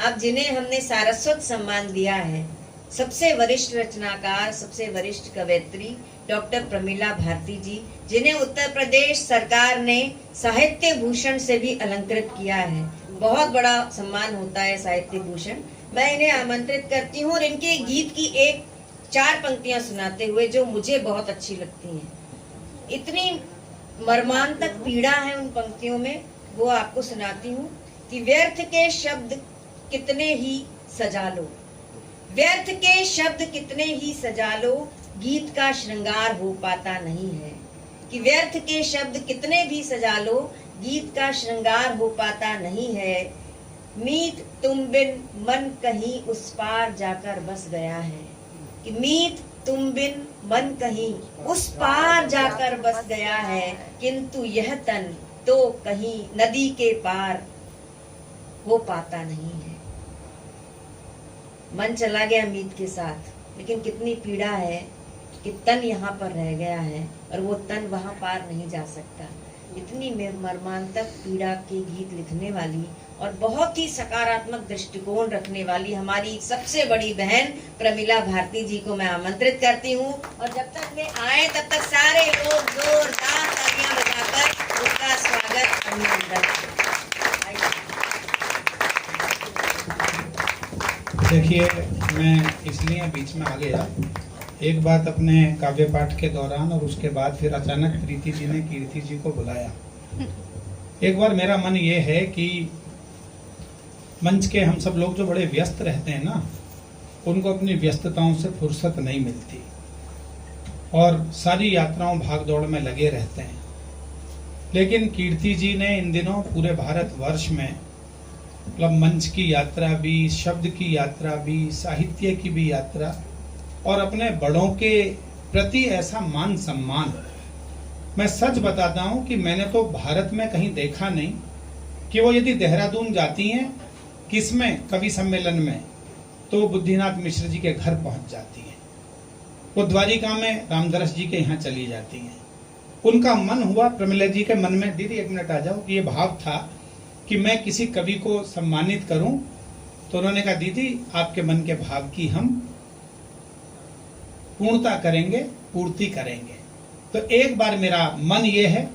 अब जिन्हें हमने सारस्वत सम्मान दिया है, सबसे वरिष्ठ रचनाकार, सबसे वरिष्ठ कवयित्री डॉक्टर प्रमिला भारती जी, जिन्हें उत्तर प्रदेश सरकार ने साहित्य भूषण से भी अलंकृत किया है। बहुत बड़ा सम्मान होता है साहित्य भूषण। मैं इन्हें आमंत्रित करती हूँ और इनके गीत की 4 पंक्तियां सुनाते हुए जो मुझे बहुत अच्छी लगती हैं। इतनी मर्मांतक पीड़ा है उन पंक्तियों में, वो आपको सुनाती हूँ कि व्यर्थ के शब्द कितने ही सजा लो, व्यर्थ के शब्द कितने ही सजा लो, गीत का श्रृंगार हो पाता नहीं है। कि व्यर्थ के शब्द कितने भी सजा लो, गीत का श्रृंगार हो पाता नहीं है। मीत तुम बिन मन कहीं उस पार जाकर बस गया है। कि मीत तुम बिन मन कहीं उस पार जाकर बस गया है, किंतु यह तन तो कहीं नदी के पार हो पाता नहीं है। मन चला गया मीत के साथ, लेकिन कितनी पीड़ा है कि तन यहाँ पर रह गया है और वो तन वहाँ पार नहीं जा सकता। इतनी मर्मांतक पीड़ा के गीत लिखने वाली और बहुत ही सकारात्मक दृष्टिकोण रखने वाली हमारी सबसे बड़ी बहन प्रमिला भारती जी को मैं आमंत्रित करती हूँ। और जब तक वे आए तब तक सारे लोग जोरदार तालियां बजाकर उसका स्वागत अभिनंदन। देखिए, मैं इसलिए बीच में आ गया, एक बात अपने काव्य पाठ के दौरान और उसके बाद फिर अचानक प्रीति जी ने कीर्ति जी को बुलाया। एक बार मेरा मन ये है कि मंच के हम सब लोग जो बड़े व्यस्त रहते हैं ना, उनको अपनी व्यस्तताओं से फुर्सत नहीं मिलती और सारी यात्राओं भाग दौड़ में लगे रहते हैं। लेकिन कीर्ति जी ने इन दिनों पूरे भारतवर्ष में मतलब मंच की यात्रा भी, शब्द की यात्रा भी, साहित्य की भी यात्रा और अपने बड़ों के प्रति ऐसा मान सम्मान, मैं सच बताता हूं कि मैंने तो भारत में कहीं देखा नहीं कि वो यदि देहरादून जाती हैं किसमें कवि सम्मेलन में, तो बुद्धिनाथ मिश्र जी के घर पहुंच जाती हैं। वो द्वारिका में रामदरस जी के यहाँ चली जाती हैं। उनका मन हुआ, प्रमिला जी के मन में, दीदी 1 मिनट आ जाओ, कि ये भाव था कि मैं किसी कवि को सम्मानित करूं। तो उन्होंने कहा, दीदी आपके मन के भाव की हम पूर्णता करेंगे, पूर्ति करेंगे। तो एक बार मेरा मन ये है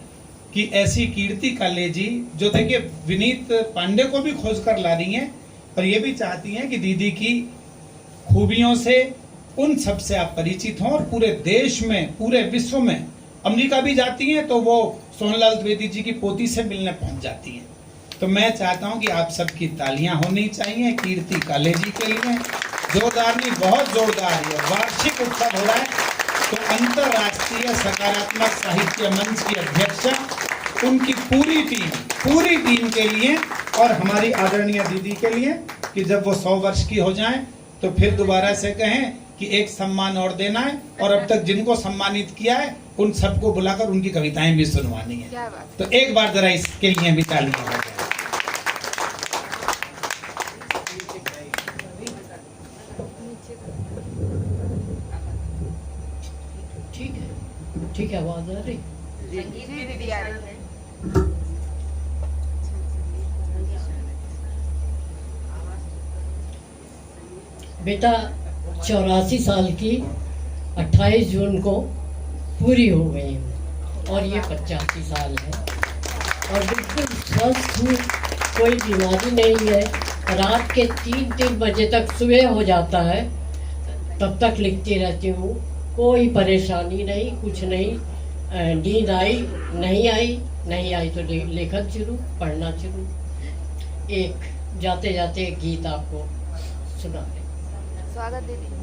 कि ऐसी कीर्ति काले जी, जो देखिए विनीत पांडे को भी खोज कर ला रही हैं और ये भी चाहती हैं कि दीदी की खूबियों से उन सब से आप परिचित हों और पूरे देश में, पूरे विश्व में, अमेरिका भी जाती हैं तो वो सोहनलाल द्विवेदी जी की पोती से मिलने पहुंच जाती हैं। तो मैं चाहता हूं कि आप सबकी तालियां होनी चाहिए कीर्ति काले जी के लिए। जोरदार नहीं, बहुत जोरदार है। वार्षिक उत्सव हो रहा है तो अंतरराष्ट्रीय सकारात्मक साहित्य मंच की अध्यक्षा, उनकी पूरी टीम के लिए और हमारी आदरणीय दीदी के लिए कि जब वो 100 वर्ष की हो जाएं तो फिर दोबारा से कहें कि एक सम्मान और देना है और अब तक जिनको सम्मानित किया है उन सबको बुलाकर उनकी कविताएं भी सुनवानी है। तो एक बार जरा इसके लिए भी तालियां बजाएं। ठीक है, आवाज आ रही? बेटा 84 साल की 28 जून को पूरी हो गई हूँ और ये 85 साल है और बिल्कुल स्वस्थ हूँ, कोई बीमारी नहीं है। रात के 3 बजे तक सुबह हो जाता है, तब तक लिखती रहती हूँ, कोई परेशानी नहीं, कुछ नहीं। नींद आई नहीं आई तो लेखन शुरू, पढ़ना शुरू। एक जाते जाते एक गीत आपको सुना दे। स्वागत दीदी।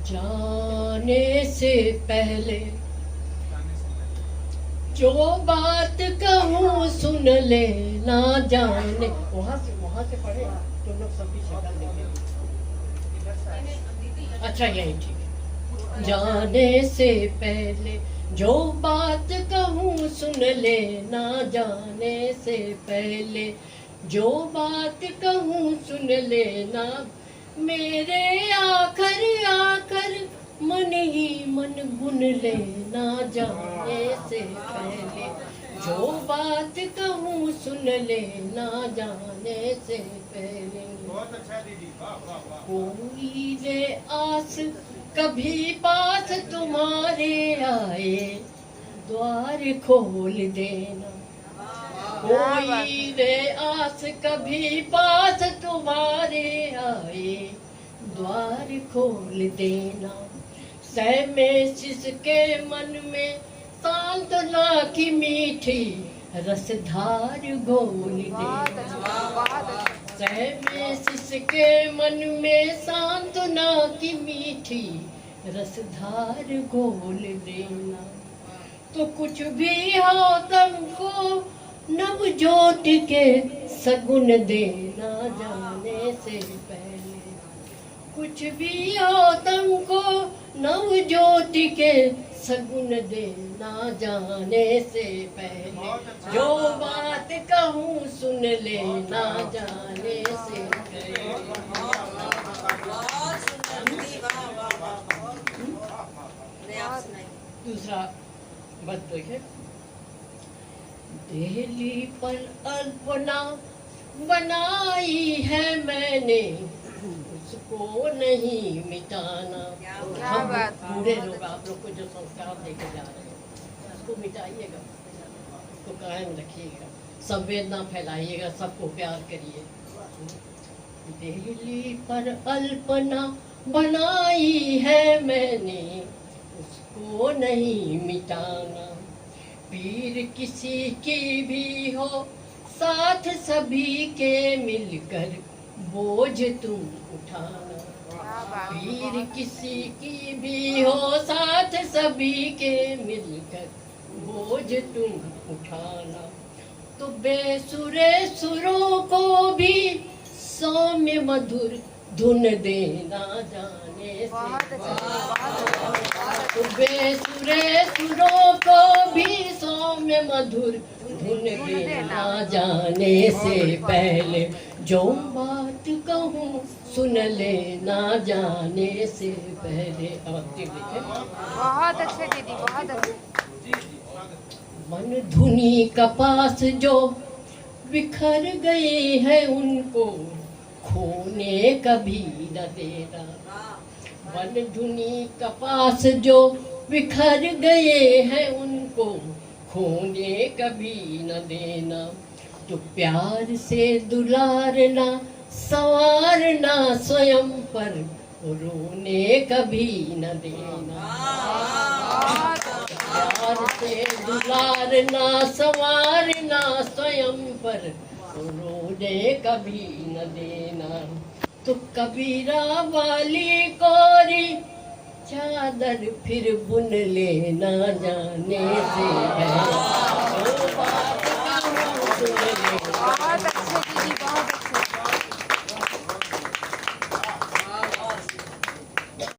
जाने से पहले जो बात कहूँ सुन ले, ना जाने। वहाँ से पढ़े तो लोग सभी शक्ल देखेंगे। अच्छा, यही ठीक है। जाने से पहले जो बात कहूँ सुन ले, ना जाने से पहले जो बात कहूँ सुन ले ना। मेरे आखर मन ही मन गुन ले, ना जाने से पहले जो बात कहूँ सुन ले, ना जाने जाने से पहले। बहुत अच्छा दीदी, वाह वाह वाह। कोई रे आस कभी पास तुम्हारे आए, द्वार खोल देना। कोई रे आस कभी पास तुम्हारे आए, द्वार खोल देना। सहमे जिसके मन में सांत्वना की मीठी रसधार घोल देना। सहमे जिसके मन में सांत्वना की मीठी रसधार घोल देना। तो कुछ भी हो तुमको नव ज्योति के सगुन देना जाने से पहले। कुछ भी हो तुमको नव ज्योति के सगुन देना जाने से पहले। जो बात कहूँ सुन लेना जाने से पहले। दूसरा बात है, दिल्ली पर अल्पना बनाई है मैंने, उसको नहीं मिटाना। हम बूढ़े लोग, आप लोग को जो संस्कार देके जा रहे हैं उसको मिटाइएगा, उसको कायम रखिएगा, संवेदना फैलाइएगा, सबको प्यार करिए। दिल्ली पर अल्पना बनाई है मैंने, उसको नहीं मिटाना। पीर किसी की भी हो साथ सभी के मिलकर बोझ तुम उठाना। पीर किसी की भी हो साथ सभी के मिलकर बोझ तुम उठाना। तो बेसुरे सुरों को भी सौम्य मधुर धुन देना जाने से। तो बेसुरे सुरों को भी सौम्य मधुर धुन देना जाने से पहले। जो बात कहूँ सुन लेना जाने से पहले। बहुत अच्छे दीदी, बहुत अच्छे। मन धुनी कपास जो बिखर गए हैं उनको खोने कभी न देना। मन धुनी कपास जो बिखर गए हैं उनको खोने कभी न देना। तो प्यार से दुलारना संवारना स्वयं पर रोने कभी न देना। प्यार से दुलारना संवारना स्वयं पर रोने कभी न देना। तो कबीरा वाली कोरी चादर फिर बुन लेना जाने से पहले।